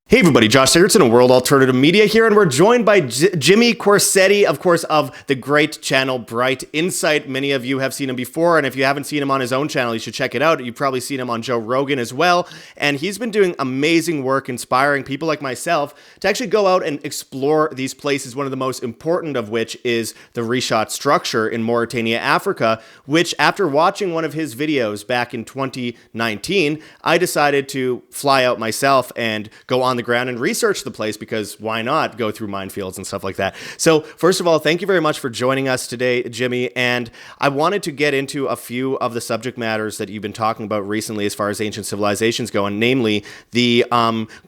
Hey everybody, Josh Sigurdson of World Alternative Media here, and we're joined by Jimmy Corsetti, of course, of the great channel Bright Insight. Many of you have seen him before, and if you haven't seen him on his own channel, you should check it out. You've probably seen him on Joe Rogan as well, and he's been doing amazing work inspiring people like myself to actually go out and explore these places, one of the most important of which is the Richat Structure in Mauritania, Africa, which after watching one of his videos back in 2019, I decided to fly out myself and go on the ground and research the place, because why not go through minefields and stuff like that. So first of all, thank you very much for joining us today, Jimmy. And I wanted to get into a few of the subject matters that you've been talking about recently as far as ancient civilizations go, and namely the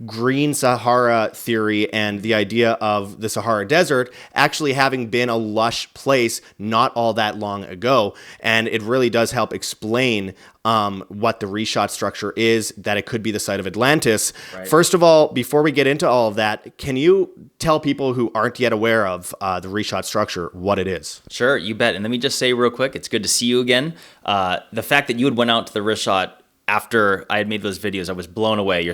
green Sahara theory and the idea of the Sahara Desert actually having been a lush place not all that long ago. And it really does help explain what the Richat structure is, that it could be the site of Atlantis. Right. First of all, before we get into all of that, can you tell people who aren't yet aware of the Richat structure what it is? Sure, you bet. And let me just say real quick, it's good to see you again. The fact that you had went out to the Richat after I had made those videos, I was blown away.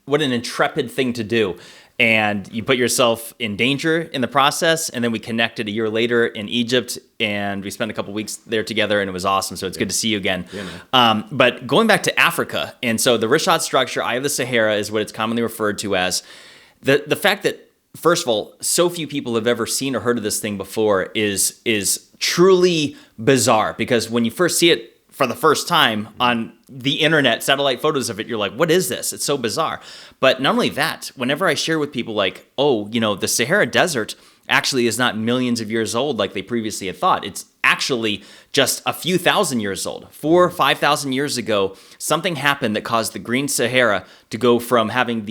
What an intrepid thing to do. And you put yourself in danger in the process, and then we connected a year later in Egypt, and we spent a couple weeks there together, and it was awesome. So it's good to see you again. Yeah, but going back to Africa, and so the Richat structure, Eye of the Sahara, is what it's commonly referred to as. The fact that, first of all, so few people have ever seen or heard of this thing before is truly bizarre, because when you first see it for the first time on the internet, satellite photos of it, you're like, what is this? It's so bizarre. But not only that, whenever I share with people like, oh, the Sahara Desert actually is not millions of years old like they previously had thought. It's actually just a few thousand years old. 4,000 or 5,000 years ago, something happened that caused the Green Sahara to go from having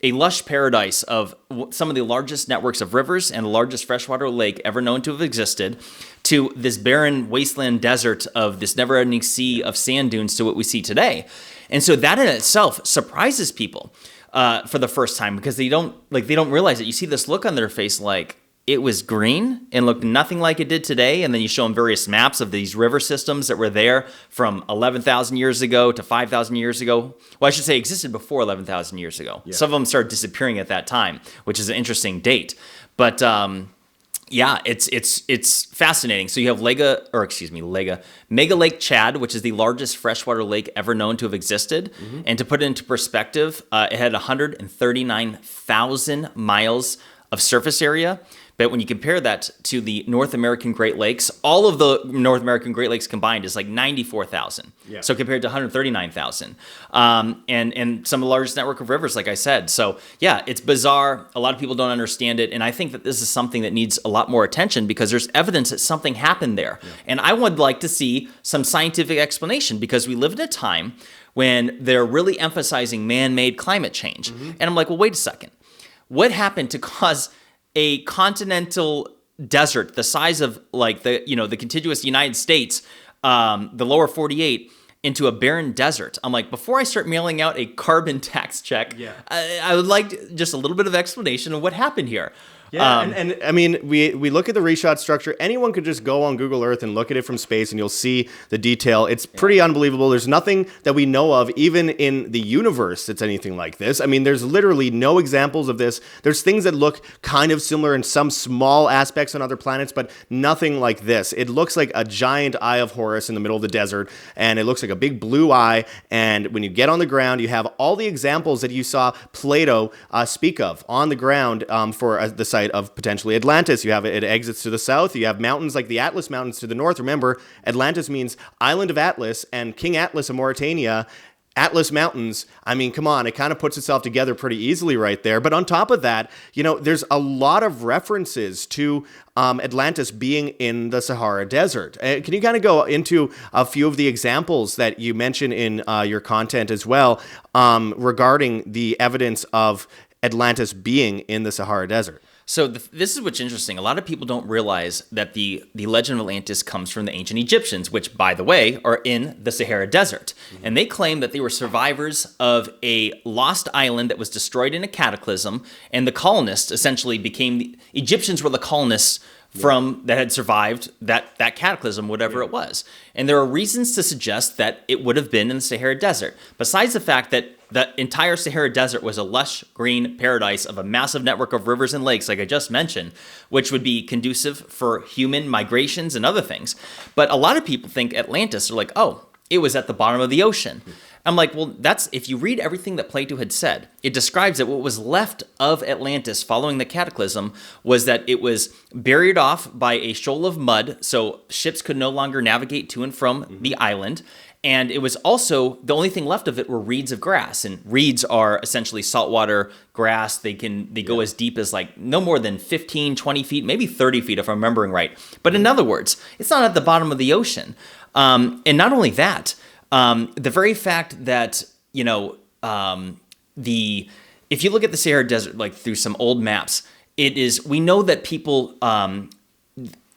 a lush paradise of some of the largest networks of rivers and the largest freshwater lake ever known to have existed, to this barren wasteland desert of this never-ending sea of sand dunes to what we see today. And so that in itself surprises people for the first time, because they don't realize it. You see this look on their face like it was green and looked nothing like it did today. And then you show them various maps of these river systems that were there from 11,000 years ago to 5,000 years ago. Well, I should say existed before 11,000 years ago. Yeah. Some of them started disappearing at that time, which is an interesting date. But yeah, it's fascinating. So you have Mega Lake Chad, which is the largest freshwater lake ever known to have existed. Mm-hmm. And to put it into perspective, it had 139,000 miles of surface area. But when you compare that to the North American Great Lakes, all of the North American Great Lakes combined is like 94,000. Yeah. So compared to 139,000. And some of the largest network of rivers, like I said. So yeah, it's bizarre. A lot of people don't understand it. And I think that this is something that needs a lot more attention, because there's evidence that something happened there. Yeah. And I would like to see some scientific explanation, because we live in a time when they're really emphasizing man-made climate change. Mm-hmm. And I'm like, well, wait a second. What happened to cause a continental desert the size of like the contiguous United States, the lower 48, into a barren desert? I'm like, before I start mailing out a carbon tax check, I would like just a little bit of explanation of what happened here. Yeah, and I mean, we look at the Richat structure. Anyone could just go on Google Earth and look at it from space, and you'll see the detail. It's pretty unbelievable. There's nothing that we know of, even in the universe, that's anything like this. I mean, there's literally no examples of this. There's things that look kind of similar in some small aspects on other planets, but nothing like this. It looks like a giant eye of Horus in the middle of the desert, and it looks like a big blue eye. And when you get on the ground, you have all the examples that you saw Plato speak of on the ground for the site of potentially Atlantis. You have it exits to the south. You have mountains like the Atlas Mountains to the north. Remember, Atlantis means Island of Atlas, and King Atlas of Mauritania, Atlas Mountains. I mean, come on, it kind of puts itself together pretty easily right there. But on top of that, there's a lot of references to Atlantis being in the Sahara Desert. Can you kind of go into a few of the examples that you mention in your content as well regarding the evidence of Atlantis being in the Sahara Desert? So this is what's interesting. A lot of people don't realize that the legend of Atlantis comes from the ancient Egyptians, which, by the way, are in the Sahara Desert. Mm-hmm. And they claim that they were survivors of a lost island that was destroyed in a cataclysm, and the colonists essentially Egyptians were the colonists from that had survived that cataclysm, whatever it was. And there are reasons to suggest that it would have been in the Sahara Desert. Besides the fact that the entire Sahara Desert was a lush green paradise of a massive network of rivers and lakes, like I just mentioned, which would be conducive for human migrations and other things. But a lot of people think Atlantis are like, oh, it was at the bottom of the ocean. I'm like, well, that's, if you read everything that Plato had said, it describes that what was left of Atlantis following the cataclysm was that it was buried off by a shoal of mud, so ships could no longer navigate to and from the island. And it was also, the only thing left of it were reeds of grass. And reeds are essentially saltwater grass. They go as deep as like no more than 15, 20 feet, maybe 30 feet if I'm remembering right. But in other words, it's not at the bottom of the ocean. And not only that, the very fact that, if you look at the Sahara Desert, like through some old maps, we know that people,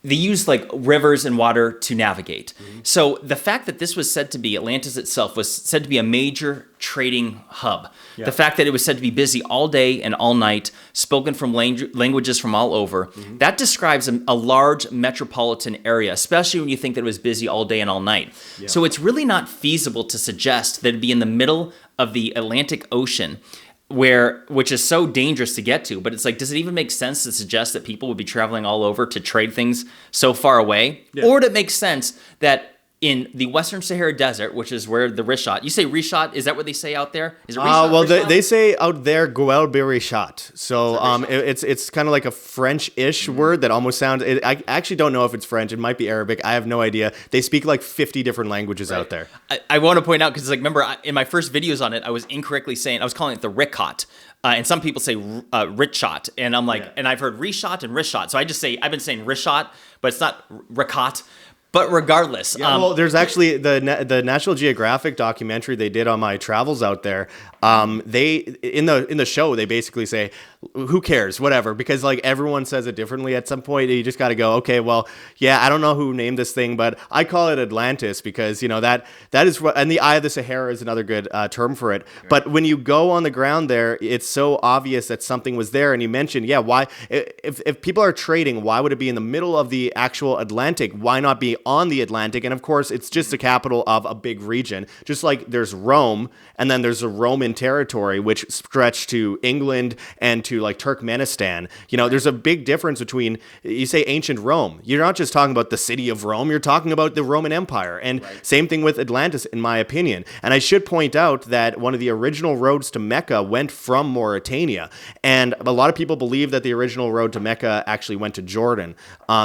they use like rivers and water to navigate. So the fact that this was said to be, Atlantis itself was said to be a major trading hub. The fact that it was said to be busy all day and all night, spoken from languages from all over, that describes a large metropolitan area, especially when you think that it was busy all day and all night. So it's really not feasible to suggest that it'd be in the middle of the Atlantic Ocean, which is so dangerous to get to. But it's like, does it even make sense to suggest that people would be traveling all over to trade things so far away? Or would it make sense that in the Western Sahara Desert, which is where the Richat, you say Richat, is that what they say out there? Is it Richat? Well, they say out there Guel Richat. So it's kind of like a French-ish word that almost sounds, I actually don't know if it's French. It might be Arabic. I have no idea. They speak like 50 different languages out there. I want to point out, because like, remember in my first videos on it, I was incorrectly saying, I was calling it the Richat. And some people say Richat. And I'm like, and I've heard Richat and Richat. So I've been saying Richat, but it's not Rikat. But regardless, well, there's actually the National Geographic documentary they did on my travels out there. They in the show they basically say, who cares, whatever, because like everyone says it differently at some point. You just got to go, okay, well, yeah, I don't know who named this thing, but I call it Atlantis because that is what, and the Eye of the Sahara is another good term for it. But when you go on the ground there, it's so obvious that something was there. And you mentioned, why if people are trading, why would it be in the middle of the actual Atlantic? Why not be on the Atlantic? And of course, it's just the capital of a big region. Just like there's Rome, and then there's a Roman territory which stretched to England and to like Turkmenistan. There's a big difference between, you say ancient Rome, you're not just talking about the city of Rome, you're talking about the Roman Empire. And same thing with Atlantis, in my opinion. And I should point out that one of the original roads to Mecca went from Mauritania. And a lot of people believe that the original road to Mecca actually went to Jordan.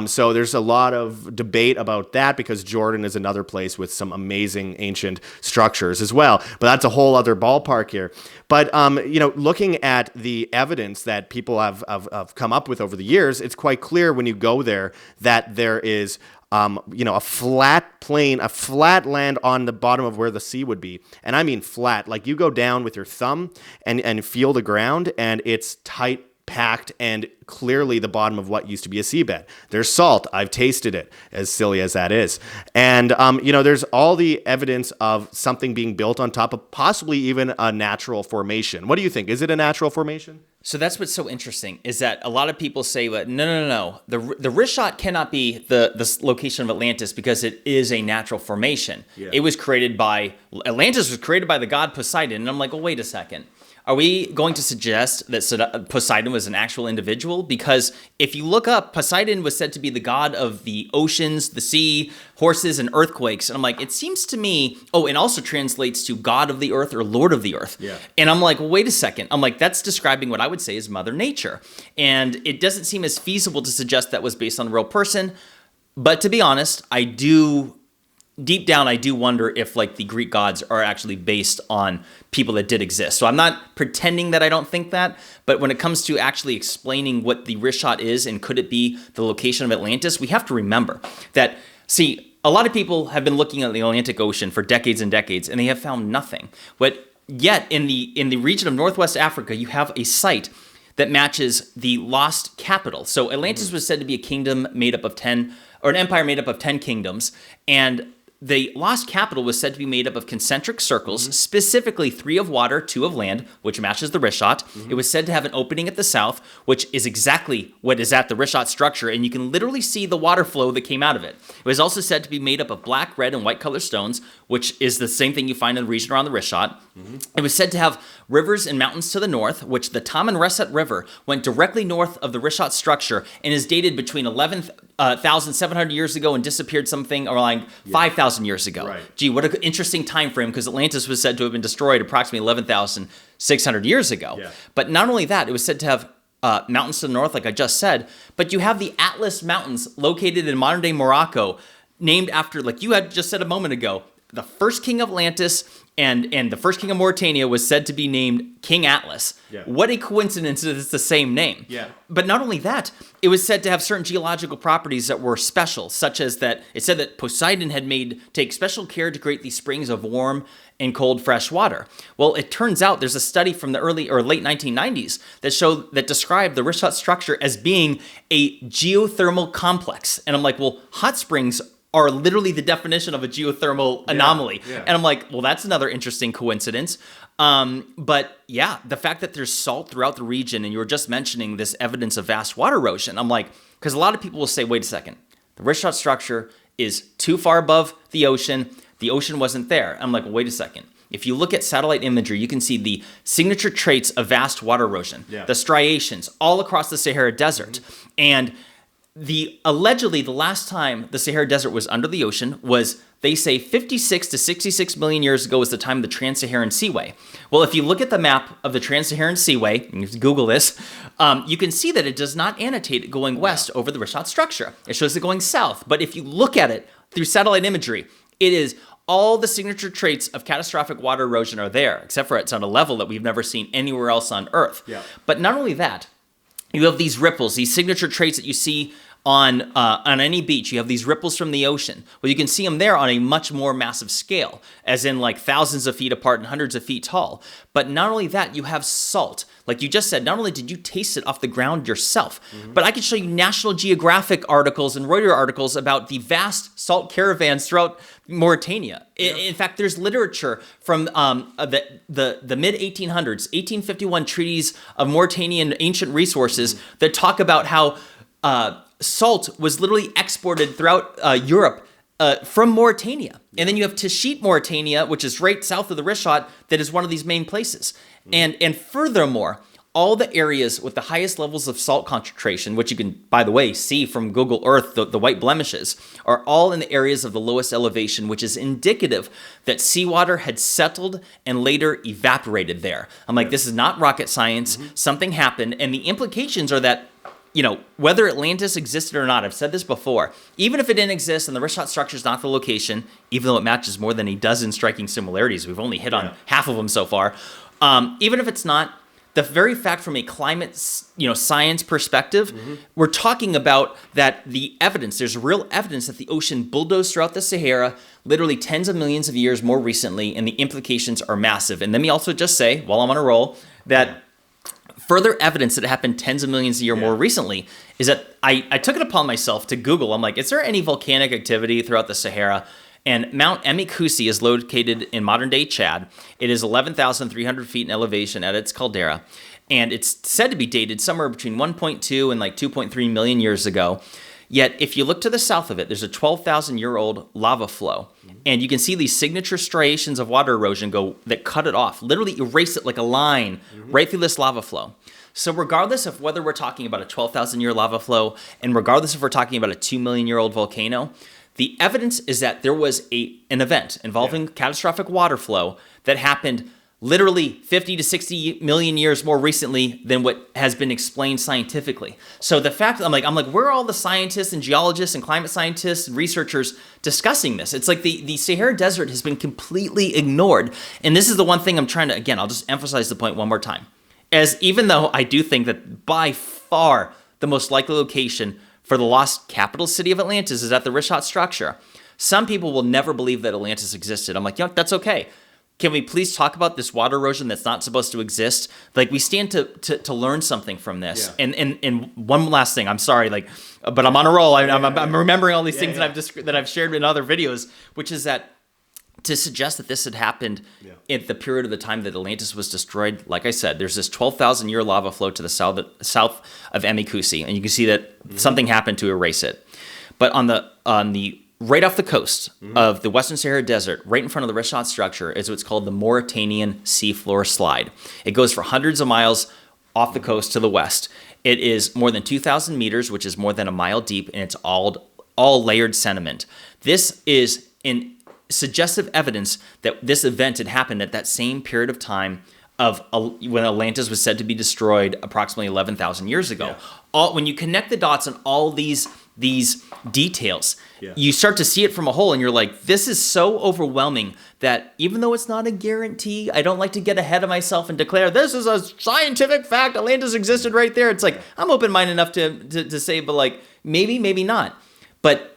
So there's a lot of debate about that, because Jordan is another place with some amazing ancient structures as well. But that's a whole other ballpark here. But, looking at the evidence that people have come up with over the years, it's quite clear when you go there that there is, a flat plain, a flat land on the bottom of where the sea would be. And I mean flat, like you go down with your thumb and feel the ground, and it's tight, packed, and clearly the bottom of what used to be a seabed. There's salt. I've tasted it, as silly as that is. And, there's all the evidence of something being built on top of possibly even a natural formation. What do you think? Is it a natural formation? So that's what's so interesting, is that a lot of people say, but no. The Richat cannot be the location of Atlantis because it is a natural formation. It was created Atlantis was created by the god Poseidon. And I'm like, well, wait a second. Are we going to suggest that Poseidon was an actual individual? Because if you look up, Poseidon was said to be the god of the oceans, the sea, horses, and earthquakes. And I'm like, it seems to me, and also translates to god of the earth or lord of the earth. And I'm like, well, wait a second. I'm like, that's describing what I would say is Mother Nature. And it doesn't seem as feasible to suggest that was based on a real person. But to be honest, deep down, I do wonder if like the Greek gods are actually based on people that did exist. So I'm not pretending that I don't think that, but when it comes to actually explaining what the Richat is and could it be the location of Atlantis, we have to remember that, a lot of people have been looking at the Atlantic Ocean for decades and decades, and they have found nothing. But yet in the region of Northwest Africa, you have a site that matches the lost capital. So Atlantis was said to be a kingdom made up of 10, or an empire made up of 10 kingdoms, and the lost capital was said to be made up of concentric circles, specifically 3 of water, 2 of land, which matches the Richat. It was said to have an opening at the south, which is exactly what is at the Richat structure, and you can literally see the water flow that came out of it. It was also said to be made up of black, red, and white color stones, which is the same thing you find in the region around the Richat. It was said to have rivers and mountains to the north, which the Tamanrasset River went directly north of the Richat structure and is dated between 11,700 years ago and disappeared something around 5,000 years ago. Right. Gee, what an interesting time frame, because Atlantis was said to have been destroyed approximately 11,600 years ago. Yeah. But not only that, it was said to have mountains to the north, like I just said, but you have the Atlas Mountains located in modern-day Morocco, named after, like you had just said a moment ago, the first king of Atlantis and the first king of Mauritania was said to be named King Atlas. Yeah. What a coincidence that it's the same name. Yeah. But not only that, it was said to have certain geological properties that were special, such as that it said that Poseidon had take special care to create these springs of warm and cold fresh water. Well, it turns out there's a study from the early or late 1990s that described the Richat structure as being a geothermal complex. And I'm like, well, hot springs are literally the definition of a geothermal anomaly. Yeah. And I'm like, well, that's another interesting coincidence. But yeah, the fact that there's salt throughout the region, and you were just mentioning this evidence of vast water erosion, I'm like, because a lot of people will say, wait a second, the Richat structure is too far above the ocean wasn't there. I'm like, well, wait a second. If you look at satellite imagery, you can see the signature traits of vast water erosion, the striations all across the Sahara Desert. And allegedly the last time the Sahara Desert was under the ocean was, they say, 56 to 66 million years ago was the time of the Trans-Saharan Seaway. Well, if you look at the map of the Trans-Saharan Seaway, and you can Google this, you can see that it does not annotate it going west over the Richat structure. It shows it going south. But if you look at it through satellite imagery, it is all the signature traits of catastrophic water erosion are there, except for it's on a level that we've never seen anywhere else on Earth. Yeah. But not only that, you have these ripples, these signature traits that you see on any beach. You have these ripples from the ocean. Well, you can see them there on a much more massive scale, as in like thousands of feet apart and hundreds of feet tall. But not only that, you have salt. Like you just said, not only did you taste it off the ground yourself, but I could show you National Geographic articles and Reuters articles about the vast salt caravans throughout Mauritania. In fact, there's literature from the mid-1800s, 1851 treaties of Mauritanian ancient resources that talk about how salt was literally exported throughout Europe from Mauritania. And then you have Tashit, Mauritania, which is right south of the Richat, that is one of these main places. And furthermore, all the areas with the highest levels of salt concentration, which you can, by the way, see from Google Earth, the white blemishes, are all in the areas of the lowest elevation, which is indicative that seawater had settled and later evaporated there. I'm like, this is not rocket science. Something happened. And the implications are that, you know, whether Atlantis existed or not, I've said this before, even if it didn't exist and the Richat structure is not the location, even though it matches more than a dozen striking similarities, we've only hit on half of them so far, even if it's not, the very fact from a climate, science perspective, we're talking about that the evidence, there's real evidence that the ocean bulldozed throughout the Sahara literally tens of millions of years more recently, and the implications are massive. And let me also just say, while I'm on a roll, that further evidence that it happened tens of millions of years more recently is that I took it upon myself to Google. I'm like, is there any volcanic activity throughout the Sahara? And Mount Emikusi is located in modern-day Chad. It is 11,300 feet in elevation at its caldera, and it's said to be dated somewhere between 1.2 and like 2.3 million years ago. Yet, if you look to the south of it, there's a 12,000-year-old lava flow, and you can see these signature striations of water erosion that cut it off, literally erase it like a line right through this lava flow. So regardless of whether we're talking about a 12,000-year lava flow, and regardless if we're talking about a 2-million-year-old volcano, the evidence is that there was an event involving catastrophic water flow that happened literally 50 to 60 million years more recently than what has been explained scientifically. So the fact that I'm like, where are all the scientists and geologists and climate scientists and researchers discussing this? It's like the Sahara Desert has been completely ignored. And this is the one thing I'm trying to, again, I'll just emphasize the point one more time. As even though I do think that by far the most likely location for the lost capital city of Atlantis is at the Richat structure, some people will never believe that Atlantis existed. I'm like, that's okay. can we please talk about this water erosion that's not supposed to exist? Like, we stand to learn something from this. Yeah. And one last thing, I'm sorry, like, but I'm on a roll. I'm remembering all these things that I've shared in other videos, which is that to suggest that this had happened at the period of the time that Atlantis was destroyed, like I said, there's this 12,000-year lava flow to the south of Emikusi, and you can see that something happened to erase it. But on the right off the coast of the Western Sahara Desert, right in front of the Richat Structure, is what's called the Mauritanian seafloor slide. It goes for hundreds of miles off the coast to the west. It is more than 2,000 meters, which is more than a mile deep, and it's all layered sediment. This is in suggestive evidence that this event had happened at that same period of time of when Atlantis was said to be destroyed approximately 11,000 years ago. When you connect the dots on all these details, you start to see it from a whole, and you're like, this is so overwhelming that even though it's not a guarantee, I don't like to get ahead of myself and declare this is a scientific fact, Atlantis existed right there. It's like, I'm open-minded enough to say, but like, maybe not. But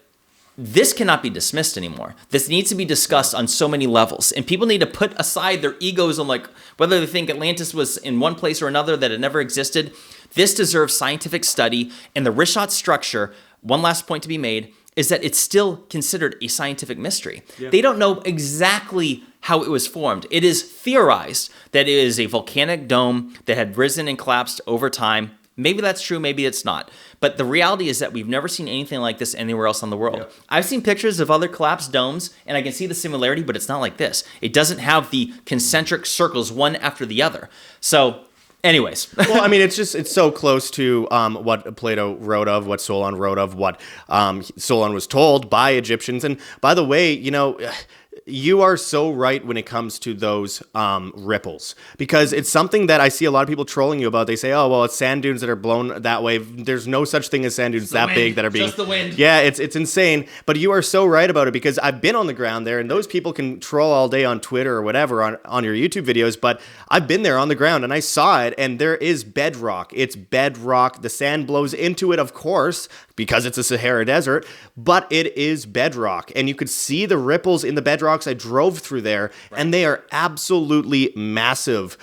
this cannot be dismissed anymore. This needs to be discussed on so many levels. And people need to put aside their egos on like whether they think Atlantis was in one place or another, that it never existed. This deserves scientific study. And the Richat Structure, one last point to be made, is that it's still considered a scientific mystery. Yeah. They don't know exactly how it was formed. It is theorized that it is a volcanic dome that had risen and collapsed over time. Maybe that's true, maybe it's not. But the reality is that we've never seen anything like this anywhere else in the world. Yep. I've seen pictures of other collapsed domes, and I can see the similarity, but it's not like this. It doesn't have the concentric circles one after the other. So, anyways. Well, I mean, it's so close to what Plato wrote of, what Solon wrote of, what Solon was told by Egyptians. And by the way, you know, you are so right when it comes to those ripples, because it's something that I see a lot of people trolling you about. They say, oh, well, it's sand dunes that are blown that way. There's no such thing as sand dunes that big that are being... Just the wind. Yeah, it's insane. But you are so right about it, because I've been on the ground there, and those people can troll all day on Twitter or whatever on your YouTube videos, but I've been there on the ground, and I saw it, and there is bedrock. It's bedrock. The sand blows into it, of course, because it's a Sahara Desert, but it is bedrock. And you could see the ripples in the bedrocks. I drove through there, and they are absolutely massive.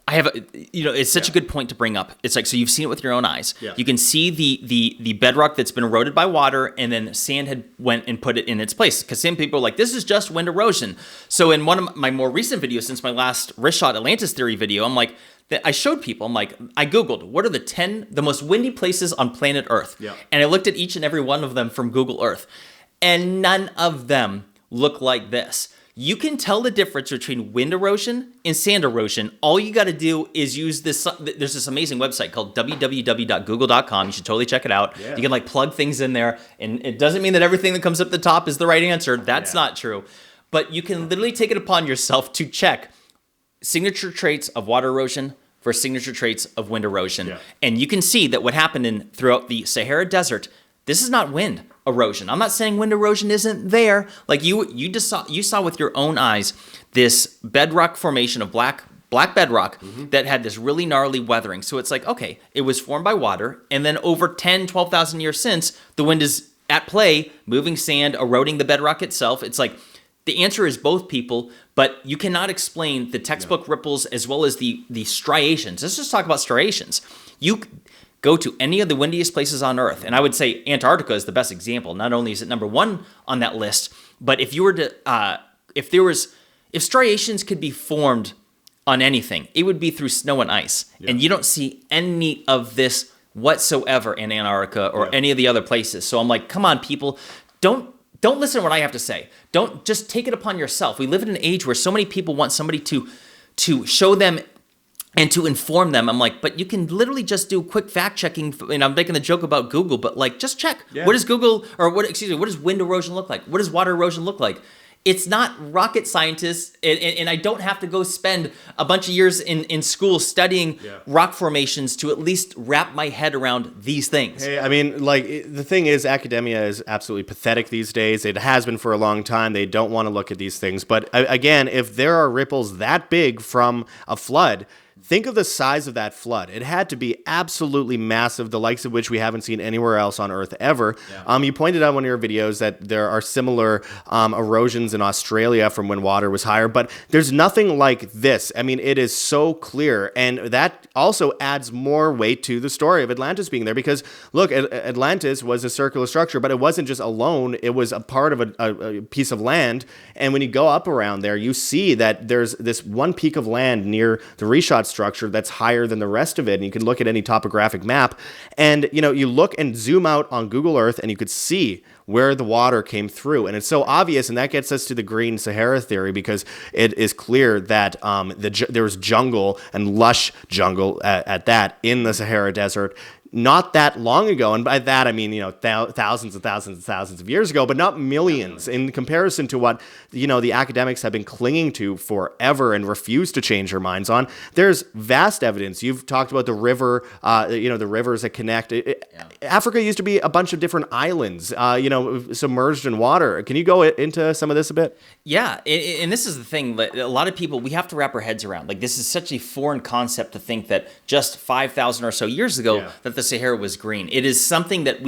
It's such a good point to bring up. It's like, so you've seen it with your own eyes. Yeah. You can see the bedrock that's been eroded by water, and then sand had went and put it in its place. Because some people are like, this is just wind erosion. So in one of my more recent videos, since my last Richat Atlantis theory video, I'm like, I showed people, I Googled, what are the most windy places on planet Earth? Yeah. And I looked at each and every one of them from Google Earth, and none of them look like this. You can tell the difference between wind erosion and sand erosion. All you got to do is use this. There's this amazing website called www.google.com. You should totally check it out. Yeah. You can plug things in there, and it doesn't mean that everything that comes up the top is the right answer. That's not true. But you can literally take it upon yourself to check signature traits of water erosion versus signature traits of wind erosion. Yeah. And you can see that what happened throughout the Sahara Desert, this is not wind erosion. I'm not saying wind erosion isn't there. Like you saw with your own eyes this bedrock formation of black bedrock that had this really gnarly weathering. So it's like, okay, it was formed by water, and then over 10, 12,000 years since, the wind is at play, moving sand, eroding the bedrock itself. It's like, the answer is both, people, but you cannot explain the textbook ripples as well as the striations. Let's just talk about striations. You go to any of the windiest places on Earth, and I would say Antarctica is the best example. Not only is it number one on that list, but if you were to, if striations could be formed on anything, it would be through snow and ice. Yeah. And you don't see any of this whatsoever in Antarctica or any of the other places. So I'm like, come on, people, don't listen to what I have to say. Don't just take it upon yourself. We live in an age where so many people want somebody to show them and to inform them. I'm like, but you can literally just do quick fact checking. And I'm making the joke about Google, but just check. Yeah. What does what does wind erosion look like? What does water erosion look like? It's not rocket scientists, and I don't have to go spend a bunch of years in school studying rock formations to at least wrap my head around these things. Hey, I mean, the thing is, academia is absolutely pathetic these days. It has been for a long time. They don't want to look at these things. But again, if there are ripples that big from a flood, Think of the size of that flood. It had to be absolutely massive, the likes of which we haven't seen anywhere else on Earth ever. Yeah. You pointed out in one of your videos that there are similar erosions in Australia from when water was higher, but there's nothing like this. I mean, it is so clear, and that also adds more weight to the story of Atlantis being there, because look, Atlantis was a circular structure, but it wasn't just alone. It was a part of a piece of land, and when you go up around there, you see that there's this one peak of land near the Richat Structure that's higher than the rest of it, and you can look at any topographic map, and you look and zoom out on Google Earth, and you could see where the water came through. And it's so obvious, and that gets us to the green Sahara theory, because it is clear that there was jungle, and lush jungle at that, in the Sahara Desert not that long ago. And by that, I mean, thousands and thousands and thousands of years ago, but not millions, in comparison to what, the academics have been clinging to forever and refuse to change their minds on. There's vast evidence. You've talked about the river, the rivers that connect. Africa used to be a bunch of different islands, submerged in water. Can you go into some of this a bit? Yeah, and this is the thing that a lot of people, we have to wrap our heads around. Like, this is such a foreign concept to think that just 5,000 or so years ago that the Sahara was green. It is something that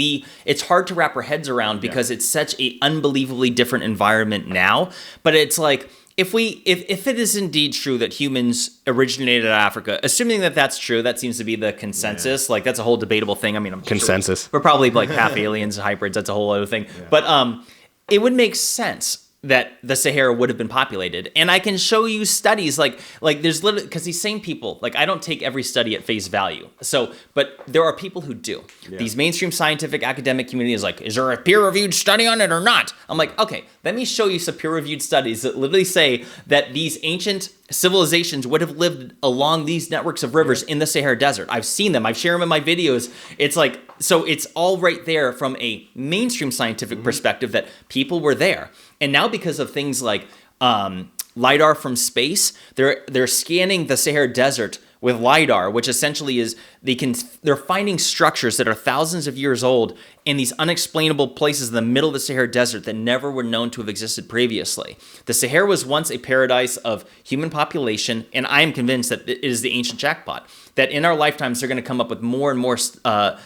it's hard to wrap our heads around, because it's such a unbelievably different environment now. But it's like, if it is indeed true that humans originated in Africa, assuming that that's true, that seems to be the consensus. Like, that's a whole debatable thing. I mean, consensus. Sure we're probably like half aliens, hybrids. That's a whole other thing. Yeah. But it would make sense that the Sahara would have been populated. And I can show you studies like there's literally, because these same people, like, I don't take every study at face value. So, but there are people who do. Yeah. These mainstream scientific academic community is like, is there a peer-reviewed study on it or not? I'm like, okay, let me show you some peer-reviewed studies that literally say that these ancient civilizations would have lived along these networks of rivers in the Sahara Desert. I've seen them. I've shared them in my videos. It's like, so it's all right there from a mainstream scientific perspective that people were there. And now, because of things like LiDAR from space, they're scanning the Sahara Desert with LiDAR, which essentially is they're finding structures that are thousands of years old in these unexplainable places in the middle of the Sahara Desert that never were known to have existed previously. The Sahara was once a paradise of human population, and I am convinced that it is the ancient jackpot. That in our lifetimes, they're going to come up with more and more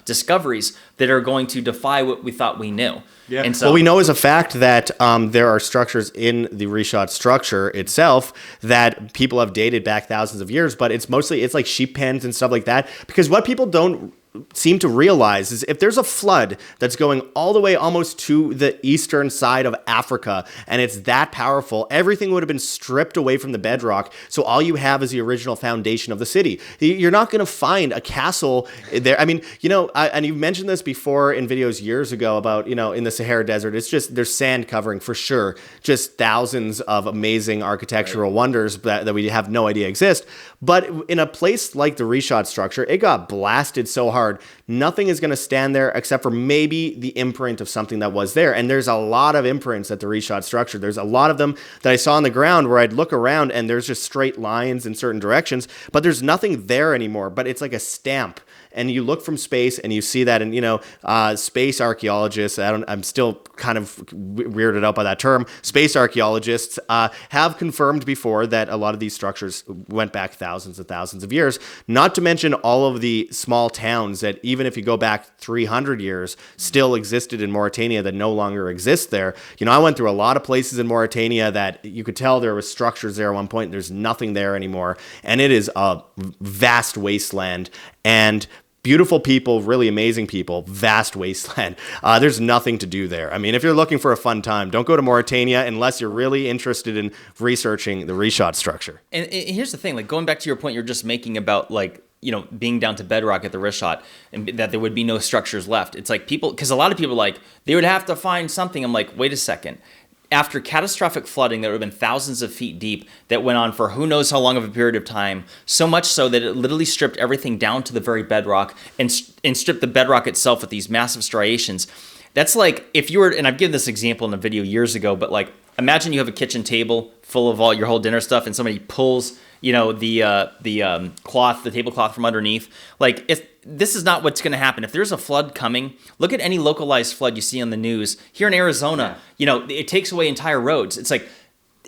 discoveries that are going to defy what we thought we knew. Yeah. And so, well, we know as a fact that there are structures in the Richat structure itself that people have dated back thousands of years, but it's like sheep pens and stuff like that. Because what people don't seem to realize is, if there's a flood that's going all the way almost to the eastern side of Africa, and it's that powerful, everything would have been stripped away from the bedrock. So all you have is the original foundation of the city. You're not going to find a castle there. I mean, and you've mentioned this before in videos years ago about, in the Sahara Desert, it's just, there's sand covering for sure, just thousands of amazing architectural wonders that we have no idea exist. But in a place like the Richat structure, it got blasted so hard. Nothing is going to stand there except for maybe the imprint of something that was there. And there's a lot of imprints at the Richat structure. There's a lot of them that I saw on the ground where I'd look around and there's just straight lines in certain directions, but there's nothing there anymore. But it's like a stamp. And you look from space and you see that, and space archaeologists, I'm still kind of weirded out by that term, space archaeologists have confirmed before that a lot of these structures went back thousands and thousands of years, not to mention all of the small towns that, even if you go back 300 years, still existed in Mauritania that no longer exist there. I went through a lot of places in Mauritania that you could tell there was structures there at one point. There's nothing there anymore. And it is a vast wasteland. And beautiful people, really amazing people, vast wasteland. There's nothing to do there. I mean, if you're looking for a fun time, don't go to Mauritania unless you're really interested in researching the Richat structure. And here's the thing, like, going back to your point you're just making about, like, being down to bedrock at the Richat, and that there would be no structures left. It's like people, because a lot of people are like, they would have to find something. I'm like, wait a second. After catastrophic flooding that would have been thousands of feet deep, that went on for who knows how long of a period of time, so much so that it literally stripped everything down to the very bedrock and stripped the bedrock itself with these massive striations. That's like, if you were, and I've given this example in a video years ago, but like, imagine you have a kitchen table full of all your whole dinner stuff, and somebody pulls, the cloth, the tablecloth from underneath. Like, this is not what's going to happen. If there's a flood coming, look at any localized flood you see on the news. Here in Arizona, it takes away entire roads. It's like,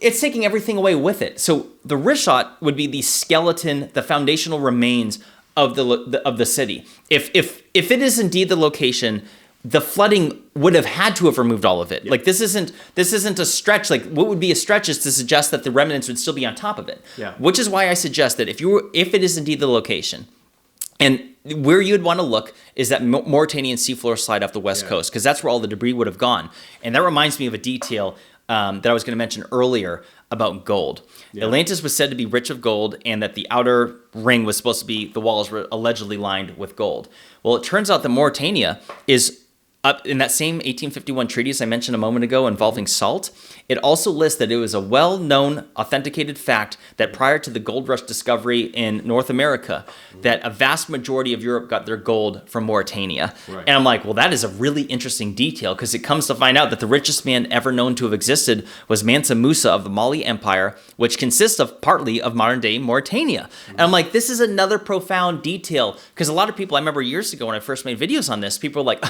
it's taking everything away with it. So the Richat would be the skeleton, the foundational remains of the city. If it is indeed the location, the flooding would have had to have removed all of it. Like this isn't a stretch. Like what would be a stretch is to suggest that the remnants would still be on top of it. Yeah. Which is why I suggest that if it is indeed the location, and where you'd want to look is that Mauritanian seafloor slide off the west coast, because that's where all the debris would have gone. And that reminds me of a detail that I was going to mention earlier about gold. Yeah. Atlantis was said to be rich of gold, and that the outer ring was supposed to be, the walls were allegedly lined with gold. Well, it turns out that Mauritania is up in that same 1851 treatise I mentioned a moment ago involving salt. It also lists that it was a well-known, authenticated fact that prior to the gold rush discovery in North America, that a vast majority of Europe got their gold from Mauritania. Right. And I'm like, well, that is a really interesting detail, because it comes to find out that the richest man ever known to have existed was Mansa Musa of the Mali Empire, which consists of partly of modern-day Mauritania. And I'm like, this is another profound detail, because a lot of people, I remember years ago when I first made videos on this, people were like,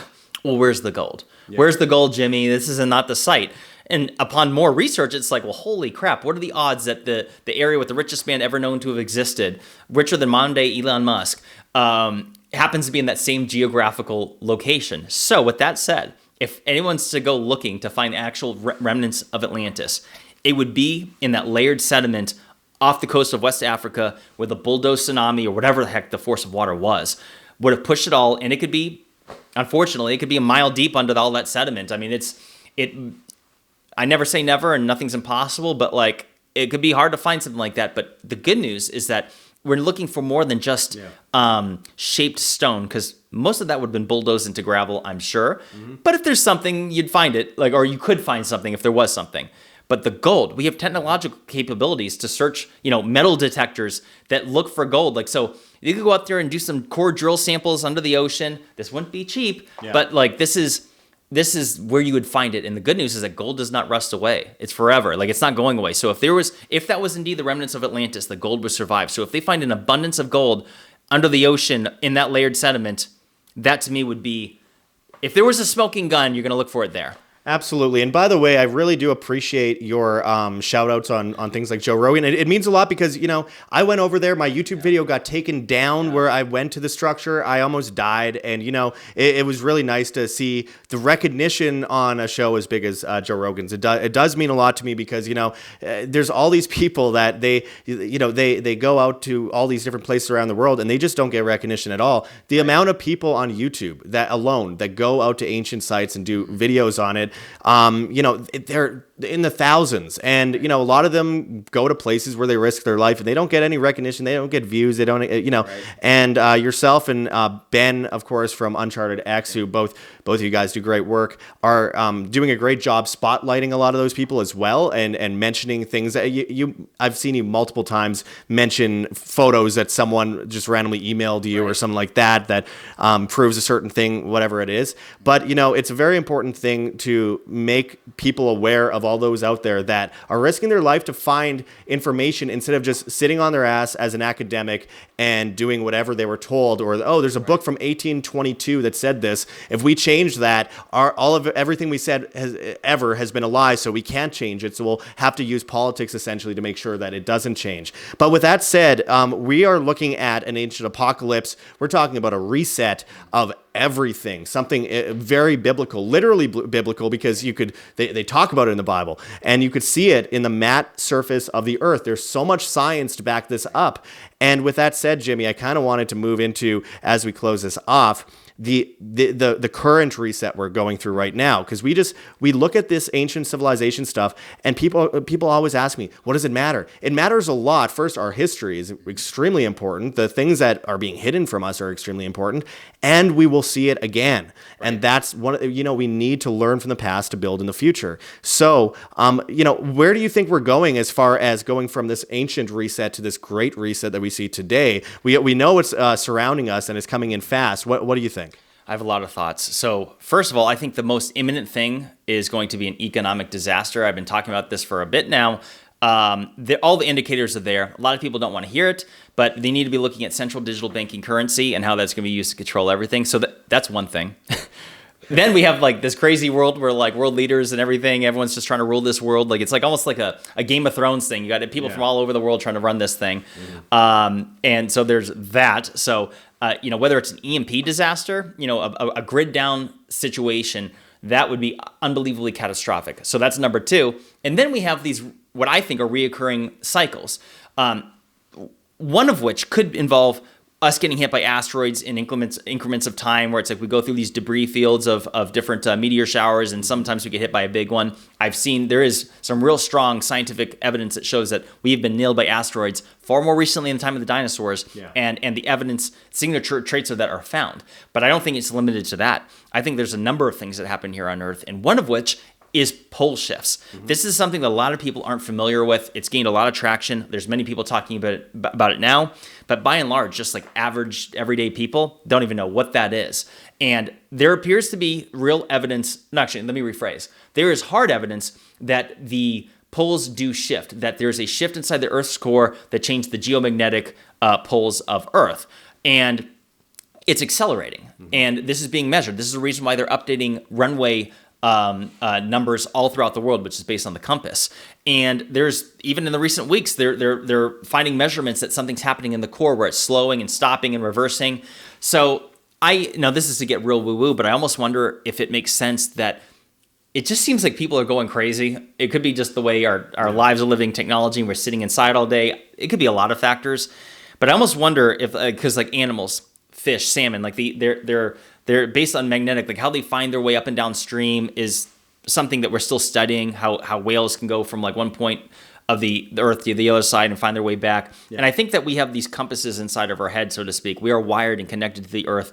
well, where's the gold? Yeah. Where's the gold, Jimmy? This is not the site. And upon more research, it's like, well, holy crap, what are the odds that the area with the richest man ever known to have existed, richer than modern-day Elon Musk, happens to be in that same geographical location? So with that said, if anyone's to go looking to find actual remnants of Atlantis, it would be in that layered sediment off the coast of West Africa, where the bulldoze tsunami or whatever the heck the force of water was, would have pushed it all, and it could be, unfortunately, it could be a mile deep under all that sediment. I mean, I never say never, and nothing's impossible, but like it could be hard to find something like that. But the good news is that we're looking for more than just shaped stone, because most of that would have been bulldozed into gravel, I'm sure. Mm-hmm. But if there's something, you'd find it, like, or you could find something if there was something. But the gold, we have technological capabilities to search, metal detectors that look for gold. Like, so you could go out there and do some core drill samples under the ocean. This wouldn't be cheap, but like this is where you would find it. And the good news is that gold does not rust away. It's forever. Like, it's not going away. So if that was indeed the remnants of Atlantis, the gold would survive. So if they find an abundance of gold under the ocean in that layered sediment, that to me would be, if there was a smoking gun, you're going to look for it there. Absolutely. And by the way, I really do appreciate your shout outs on things like Joe Rogan. It means a lot because, I went over there. My YouTube video got taken down where I went to the structure. I almost died. And, it was really nice to see the recognition on a show as big as Joe Rogan's. It does mean a lot to me because, there's all these people that they go out to all these different places around the world and they just don't get recognition at all. The amount of people on YouTube that go out to ancient sites and do videos on it, they're in the thousands, and a lot of them go to places where they risk their life and they don't get any recognition, they don't get views, they don't right. And yourself and Ben, of course, from Uncharted X, who both of you guys do great work, are doing a great job spotlighting a lot of those people as well, and mentioning things that I've seen you multiple times mention photos that someone just randomly emailed you, right, or something like that proves a certain thing, whatever it is. But it's a very important thing to make people aware of all those out there that are risking their life to find information instead of just sitting on their ass as an academic and doing whatever they were told, or there's a book from 1822 that said this. If we change that, everything we said has been a lie, so we can't change it. So we'll have to use politics essentially to make sure that it doesn't change. But with that said, we are looking at an ancient apocalypse. We're talking about a reset of everything, something very biblical, literally biblical, because they talk about it in the Bible, and you could see it in the matte surface of the earth. There's so much science to back this up. And with that said, Jimmy, I kind of wanted to move into, as we close this off, the current reset we're going through right now, because we look at this ancient civilization stuff, and people always ask me, what does it matter? It matters a lot. First, our history is extremely important. The things that are being hidden from us are extremely important, and we will see it again. Right. And that's we need to learn from the past to build in the future. So, where do you think we're going as far as going from this ancient reset to this great reset that we see today? We know it's surrounding us and it's coming in fast. What do you think? I have a lot of thoughts. So first of all, I think the most imminent thing is going to be an economic disaster. I've been talking about this for a bit now. All the indicators are there. A lot of people don't want to hear it, but they need to be looking at central digital banking currency and how that's going to be used to control everything. So that's one thing. then we have like this crazy world where like world leaders and everything, everyone's just trying to rule this world. Like it's like almost like a Game of Thrones thing. You got people from all over the world trying to run this thing. And so there's that. So, whether it's an EMP disaster, a grid down situation, that would be unbelievably catastrophic. So that's number two. And then we have these, what I think are reoccurring cycles. One of which could involve us getting hit by asteroids in increments of time, where it's like we go through these debris fields of different meteor showers, and sometimes we get hit by a big one. I've seen there is some real strong scientific evidence that shows that we've been nailed by asteroids far more recently in the time of the dinosaurs, and the evidence, signature traits of that are found. But I don't think it's limited to that. I think there's a number of things that happen here on Earth, and one of which is pole shifts. This is something that a lot of people aren't familiar with. It's gained a lot of traction. There's many people talking about it now, but by and large, just like average everyday people don't even know what that is. And there appears to be real evidence. No, actually, let me rephrase. There is hard evidence that the poles do shift, that there's a shift inside the Earth's core that changed the geomagnetic poles of Earth. And it's accelerating. And this is being measured. This is the reason why they're updating runway numbers all throughout the world, which is based on the compass. And there's, even in the recent weeks, they're finding measurements that something's happening in the core where it's slowing and stopping and reversing. So this is to get real woo-woo, but I almost wonder if it makes sense that it just seems like people are going crazy. It could be just the way our lives are living, technology, and we're sitting inside all day. It could be a lot of factors, but I almost wonder if, because like animals, fish, salmon, like they're based on magnetic, like how they find their way up and downstream is something that we're still studying, how whales can go from like one point of the Earth to the other side and find their way back. And I think that we have these compasses inside of our head, so to speak. We are wired and connected to the Earth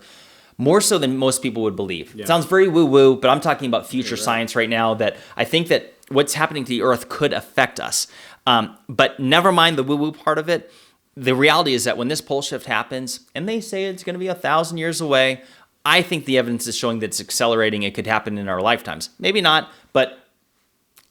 more so than most people would believe. It sounds very woo-woo, but I'm talking about future science right now, that I think that what's happening to the Earth could affect us. But never mind the woo-woo part of it. The reality is that when this pole shift happens, and they say it's going to be 1,000 years away, I think the evidence is showing that it's accelerating. It could happen in our lifetimes. Maybe not, but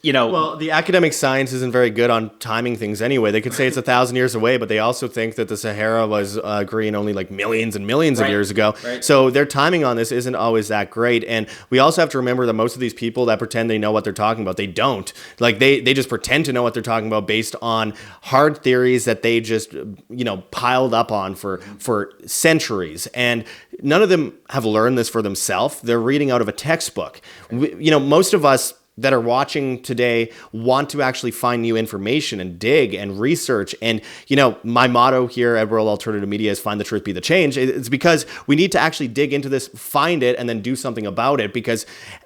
Well, the academic science isn't very good on timing things anyway. They could say it's 1,000 years away, but they also think that the Sahara was green only like millions and millions of years ago. So their timing on this isn't always that great. And we also have to remember that most of these people that pretend they know what they're talking about, they don't. Like they just pretend to know what they're talking about based on hard theories that they just, piled up on for centuries. And none of them have learned this for themselves. They're reading out of a textbook. Most of us that are watching today want to actually find new information and dig and research. And, my motto here at World Alternative Media is find the truth, be the change. It's because we need to actually dig into this, find it, and then do something about it.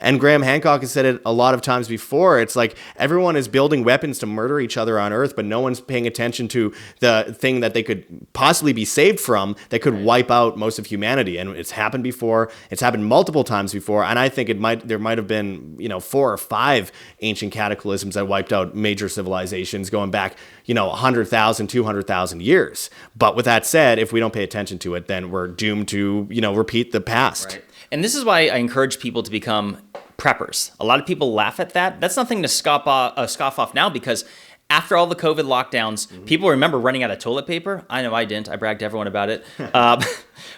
And Graham Hancock has said it a lot of times before, it's like everyone is building weapons to murder each other on Earth, but no one's paying attention to the thing that they could possibly be saved from that could wipe out most of humanity. And it's happened before. It's happened multiple times before. And I think there might have been, 4 or 5 ancient cataclysms that wiped out major civilizations going back, 100,000, 200,000 years. But with that said, if we don't pay attention to it, then we're doomed to, repeat the past. Right. And this is why I encourage people to become preppers. A lot of people laugh at that. That's nothing to scoff off now, because after all the COVID lockdowns, people remember running out of toilet paper. I know I didn't. I bragged to everyone about it.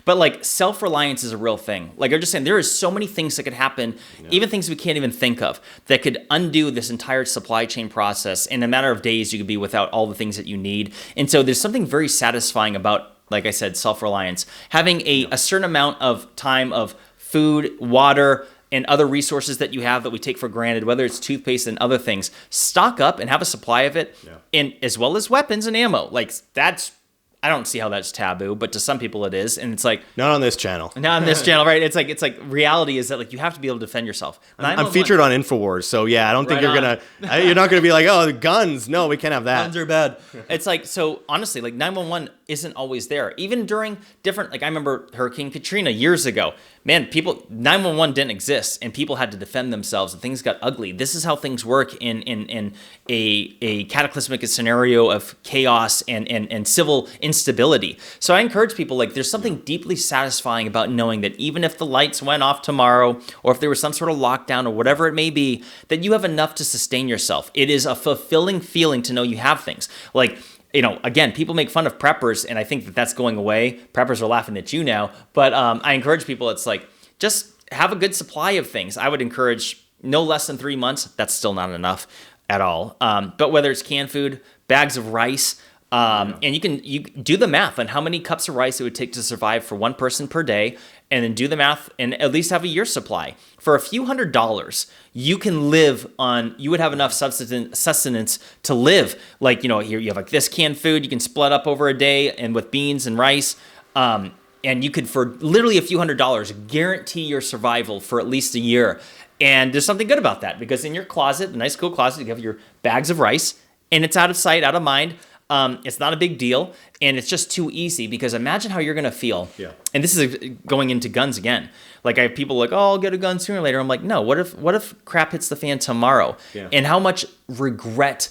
But like self-reliance is a real thing. Like I'm just saying, there is so many things that could happen, even things we can't even think of, that could undo this entire supply chain process. In a matter of days, you could be without all the things that you need. And so there's something very satisfying about, like I said, self-reliance. Having a certain amount of time of food, water, and other resources that you have that we take for granted, whether it's toothpaste and other things, stock up and have a supply of it, and as well as weapons and ammo. Like I don't see how that's taboo, but to some people it is, and it's like not on this channel. Not on this channel, right? It's like reality is that like you have to be able to defend yourself. I'm featured on InfoWars, so yeah, I don't think you're not gonna be like, oh, guns. No, we can't have that. Guns are bad. It's like, so honestly, like 911 isn't always there. Even during different, like I remember Hurricane Katrina years ago. Man, 911 didn't exist, and people had to defend themselves, and things got ugly. This is how things work in a cataclysmic scenario of chaos and civil instability. So I encourage people, like, there's something deeply satisfying about knowing that even if the lights went off tomorrow, or if there was some sort of lockdown or whatever it may be, that you have enough to sustain yourself. It is a fulfilling feeling to know you have things. Like, again, people make fun of preppers, and I think that that's going away. Preppers are laughing at you now, but I encourage people, it's like, just have a good supply of things. I would encourage no less than 3 months. That's still not enough at all. But whether it's canned food, bags of rice, and you do the math on how many cups of rice it would take to survive for one person per day, and then do the math and at least have a year's supply. For a few $100s, you can live on, you would have enough sustenance to live. Like, here you have like this canned food, you can split up over a day and with beans and rice. And you could, for literally a few $100s, guarantee your survival for at least a year. And there's something good about that, because in your closet, a nice cool closet, you have your bags of rice, and it's out of sight, out of mind. It's not a big deal, and it's just too easy, because imagine how you're going to feel. Yeah. And this is going into guns again. Like, I have people like, oh, I'll get a gun sooner or later. I'm like, no, what if crap hits the fan tomorrow? Yeah. And how much regret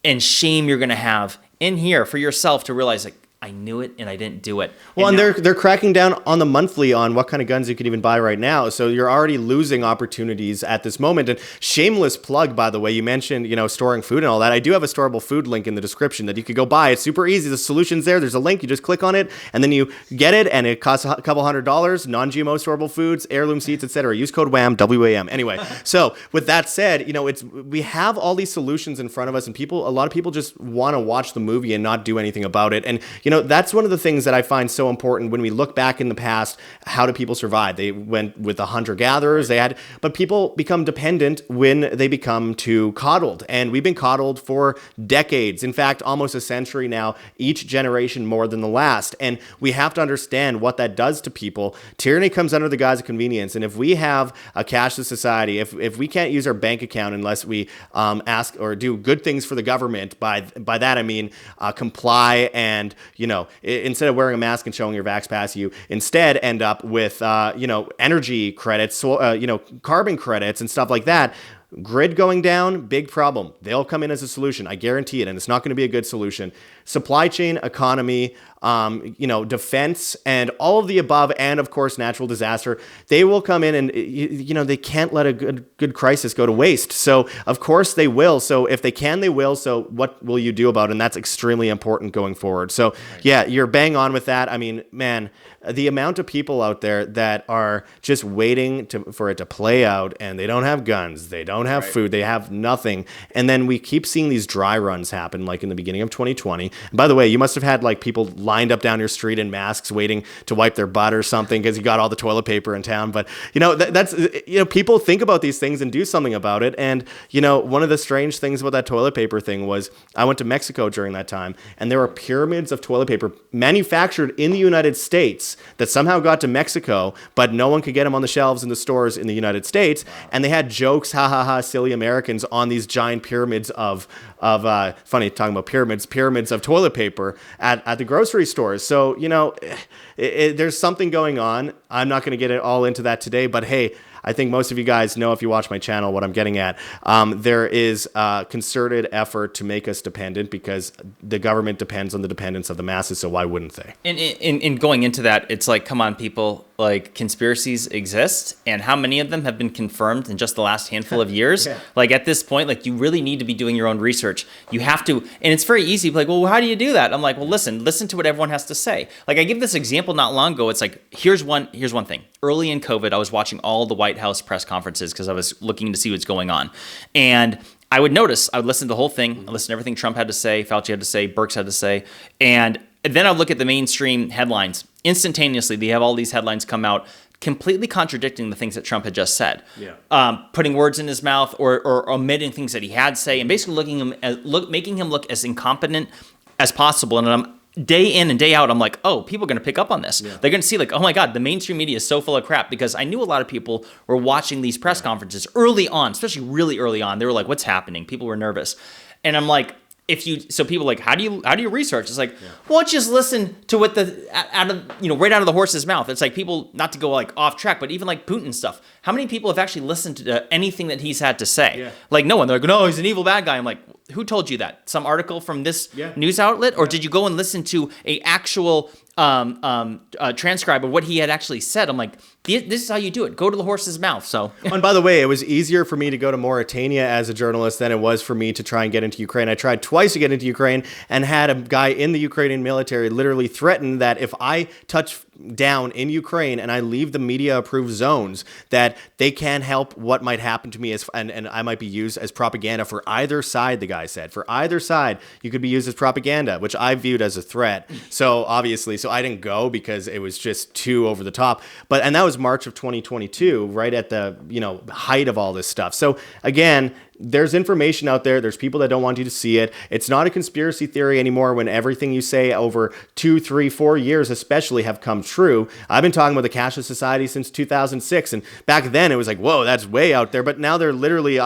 and shame you're going to have in here for yourself to realize, like, I knew it and I didn't do it. Well, and they're cracking down on the monthly on what kind of guns you can even buy right now. So you're already losing opportunities at this moment. And shameless plug, by the way, you mentioned, storing food and all that. I do have a storable food link in the description that you could go buy. It's super easy. The solution's there. There's a link. You just click on it and then you get it, and it costs a couple $100. Non-GMO storable foods, heirloom seeds, etc. Use code WHAM, WAM. Anyway, so with that said, we have all these solutions in front of us, and a lot of people just want to watch the movie and not do anything about it. And that's one of the things that I find so important when we look back in the past. How do people survive? They went with the hunter-gatherers. But people become dependent when they become too coddled. And we've been coddled for decades. In fact, almost a century now, each generation more than the last. And we have to understand what that does to people. Tyranny comes under the guise of convenience. And if we have a cashless society, if we can't use our bank account unless we ask or do good things for the government, by that I mean comply and, instead of wearing a mask and showing your vax pass, you instead end up with, energy credits, carbon credits and stuff like that. Grid going down, big problem. They'll come in as a solution. I guarantee it. And it's not going to be a good solution. Supply chain, economy, defense, and all of the above, and of course, natural disaster. They will come in, and they can't let a good crisis go to waste. So of course they will. So if they can, they will. So what will you do about it? And that's extremely important going forward. So yeah, you're bang on with that. I mean, man, the amount of people out there that are just waiting for it to play out, and they don't have guns, they don't have food, they have nothing. And then we keep seeing these dry runs happen, like in the beginning of 2020. And by the way, you must have had like people lined up down your street in masks waiting to wipe their butt or something because you got all the toilet paper in town. But that's people think about these things and do something about it. And one of the strange things about that toilet paper thing was I went to Mexico during that time, and there were pyramids of toilet paper manufactured in the United States that somehow got to Mexico, but no one could get them on the shelves in the stores in the United States. And they had jokes, ha ha ha, silly Americans, on these giant pyramids of funny talking about pyramids of toilet paper at the grocery stores. So, there's something going on. I'm not going to get it all into that today, but hey, I think most of you guys know, if you watch my channel, what I'm getting at. There is a concerted effort to make us dependent, because the government depends on the dependence of the masses, so why wouldn't they? And in going into that, it's like, come on, people, like, conspiracies exist, and how many of them have been confirmed in just the last handful of years? Yeah. Like, at this point, like, you really need to be doing your own research. You have to, and it's very easy, like, well, how do you do that? I'm like, well, listen to what everyone has to say. Like, I give this example not long ago. It's like, here's one thing. Early in COVID, I was watching all the White House press conferences because I was looking to see what's going on. And I would listen to the whole thing. I listened to everything Trump had to say, Fauci had to say, Birx had to say. And then I look at the mainstream headlines. Instantaneously, they have all these headlines come out completely contradicting the things that Trump had just said. Yeah. Putting words in his mouth or omitting things that he had say, and basically making him look as incompetent as possible. And day in and day out, I'm like, oh, people are going to pick up on this. Yeah. They're going to see, like, oh my God, the mainstream media is so full of crap, because I knew a lot of people were watching these press conferences early on, especially really early on. They were like, what's happening? People were nervous. And I'm like, so people are like, how do you research? It's like, well, let's just listen to what right out of the horse's mouth. It's like, people, not to go like off track, but even like Putin stuff. How many people have actually listened to anything that he's had to say? Yeah. Like, no one. They're like, no, he's an evil bad guy. I'm like, who told you that? Some article from this news outlet? Or did you go and listen to a actual transcribe of what he had actually said? I'm like, this is how you do it. Go to the horse's mouth. So, and by the way, it was easier for me to go to Mauritania as a journalist than it was for me to try and get into Ukraine. I tried twice to get into Ukraine and had a guy in the Ukrainian military literally threaten that if I touch down in Ukraine and I leave the media approved zones, that they can help what might happen to me and I might be used as propaganda for either side, the guy said. For either side, you could be used as propaganda, which I viewed as a threat. So obviously, I didn't go because it was just too over the top. And that was March of 2022, right at the, height of all this stuff. So again, there's information out there. There's people that don't want you to see it. It's not a conspiracy theory anymore when everything you say over 2, 3, 4 years especially have come true. I've been talking about the cashless society since 2006. And back then it was like, whoa, that's way out there. But now they're literally,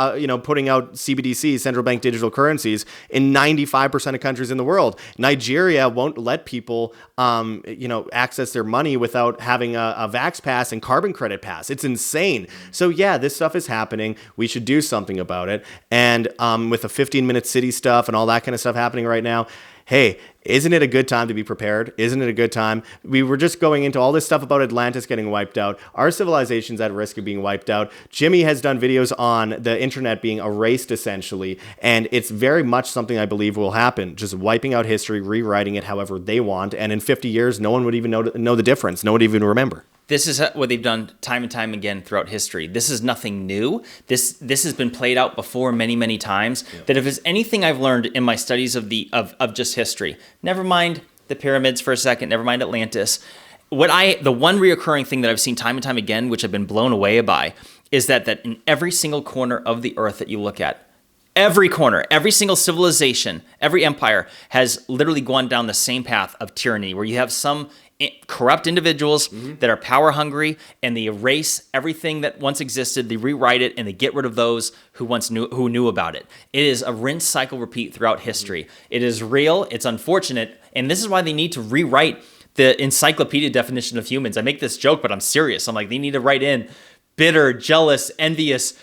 putting out CBDCs, central bank digital currencies, in 95% of countries in the world. Nigeria won't let people, access their money without having a vax pass and carbon credit pass. It's insane. So yeah, this stuff is happening. We should do something about it. And with the 15-minute city stuff and all that kind of stuff happening right now, hey, isn't it a good time to be prepared? Isn't it a good time? We were just going into all this stuff about Atlantis getting wiped out. Our civilization's at risk of being wiped out. Jimmy has done videos on the internet being erased, essentially, and it's very much something I believe will happen, just wiping out history, rewriting it however they want, and in 50 years, no one would even know the difference. No one would even remember. This is what they've done time and time again throughout history. This is nothing new. This has been played out before many, many times. Yeah. That if there's anything I've learned in my studies of just history, never mind the pyramids for a second, never mind Atlantis. The one reoccurring thing that I've seen time and time again, which I've been blown away by, is that in every single corner of the earth that you look at, every corner, every single civilization, every empire has literally gone down the same path of tyranny, where you have some corrupt individuals that are power hungry, and they erase everything that once existed. They rewrite it, and they get rid of those who knew about it. It is a rinse, cycle, repeat throughout history. It is real. It's unfortunate, and this is why they need to rewrite the encyclopedia definition of humans. I make this joke, but I'm serious. I'm like, they need to write in bitter, jealous, envious,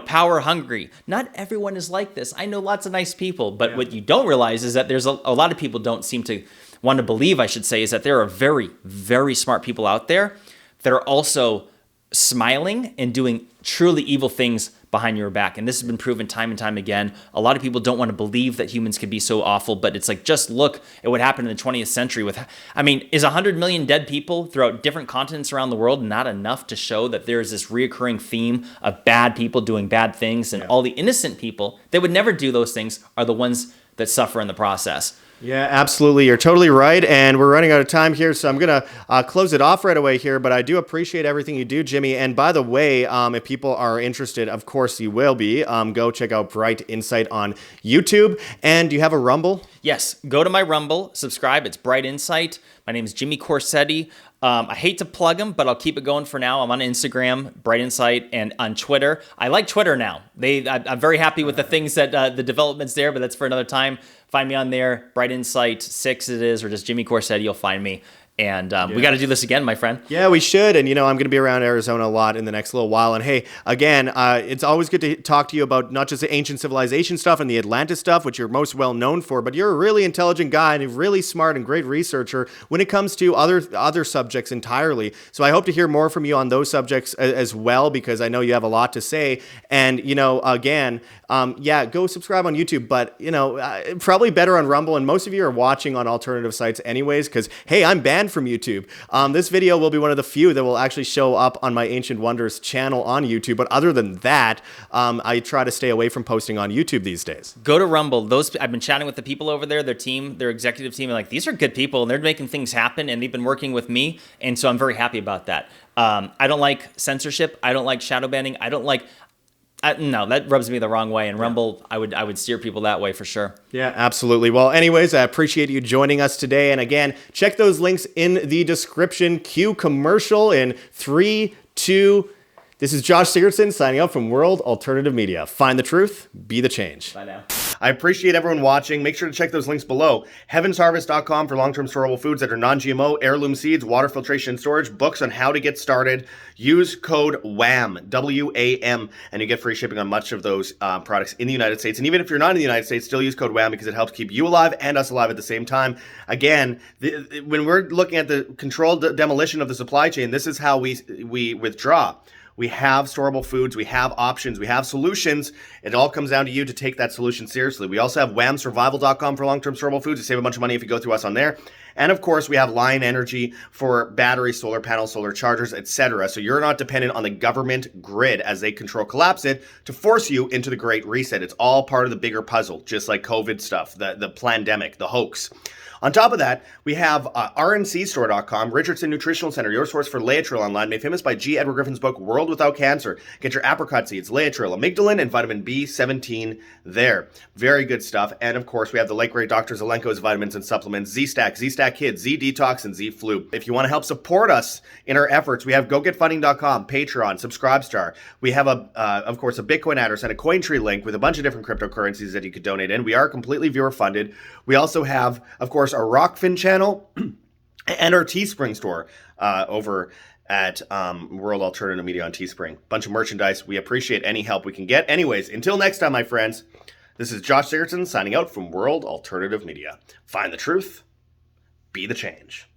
power hungry. Not everyone is like this. I know lots of nice people, but what you don't realize is that there's a lot of people don't seem to want to believe, I should say, is that there are very, very smart people out there that are also smiling and doing truly evil things behind your back. And this has been proven time and time again. A lot of people don't want to believe that humans can be so awful, but it's like, just look at what happened in the 20th century is 100 million dead people throughout different continents around the world not enough to show that there is this reoccurring theme of bad people doing bad things, and all the innocent people that would never do those things are the ones that suffer in the process? Yeah, absolutely. You're totally right. And we're running out of time here, so I'm going to close it off right away here. But I do appreciate everything you do, Jimmy. And by the way, if people are interested, of course you will be, go check out Bright Insight on YouTube. And do you have a Rumble? Yes. Go to my Rumble, subscribe. It's Bright Insight. My name is Jimmy Corsetti. I hate to plug them, but I'll keep it going for now. I'm on Instagram, Bright Insight, and on Twitter. I like Twitter now. I'm very happy with the things that the developments there, but that's for another time. Find me on there, Bright Insight 6 it is, or just Jimmy Corsetti. You'll find me. And we got to do this again, my friend. Yeah, we should. And, I'm going to be around Arizona a lot in the next little while. And, hey, again, it's always good to talk to you about not just the ancient civilization stuff and the Atlantis stuff, which you're most well known for, but you're a really intelligent guy and a really smart and great researcher when it comes to other subjects entirely. So I hope to hear more from you on those subjects as well, because I know you have a lot to say. And, again, go subscribe on YouTube, but, probably better on Rumble. And most of you are watching on alternative sites anyways, because, hey, I'm banned from YouTube. This video will be one of the few that will actually show up on my Ancient Wonders channel on YouTube. But other than that, I try to stay away from posting on YouTube these days. Go to Rumble. I've been chatting with the people over there, their team, their executive team, and like, these are good people and they're making things happen and they've been working with me. And so I'm very happy about that. I don't like censorship. I don't like shadow banning. No, that rubs me the wrong way. And Rumble, I would steer people that way for sure. Yeah, absolutely. Well, anyways, I appreciate you joining us today. And again, check those links in the description. Cue commercial in 3, 2. This is Josh Sigurdson signing out from World Alternative Media. Find the truth, be the change. Bye now. I appreciate everyone watching. Make sure to check those links below. HeavensHarvest.com for long-term storable foods that are non-GMO, heirloom seeds, water filtration and storage, books on how to get started. Use code WAM, W-A-M, and you get free shipping on much of those products in the United States. And even if you're not in the United States, still use code WAM because it helps keep you alive and us alive at the same time. Again, when we're looking at the controlled demolition of the supply chain, this is how we withdraw. We have storable foods, we have options, we have solutions. It all comes down to you to take that solution seriously. We also have whamsurvival.com for long-term storable foods. You save a bunch of money if you go through us on there. And of course, we have Lion Energy for batteries, solar panels, solar chargers, etc. So you're not dependent on the government grid as they control collapse it to force you into the Great Reset. It's all part of the bigger puzzle, just like COVID stuff, the pandemic, the hoax. On top of that, we have rncstore.com, Richardson Nutritional Center, your source for Laetrile online, made famous by G. Edward Griffin's book, World Without Cancer. Get your apricot seeds, Laetrile, amygdalin, and vitamin B17 there. Very good stuff. And of course, we have the late great Dr. Zelenko's vitamins and supplements, Z-Stack, Z-Stack Kids, Z-Detox, and Z-Flu. If you want to help support us in our efforts, we have GoGetFunding.com, Patreon, Subscribestar. We have, of course, a Bitcoin address and a Cointree link with a bunch of different cryptocurrencies that you could donate in. We are completely viewer funded. We also have, of course, our Rockfin channel and our Teespring store over at World Alternative Media on Teespring. Bunch of merchandise. We appreciate any help we can get. Anyways, until next time, my friends, this is Josh Sigurdson signing out from World Alternative Media. Find the truth, be the change.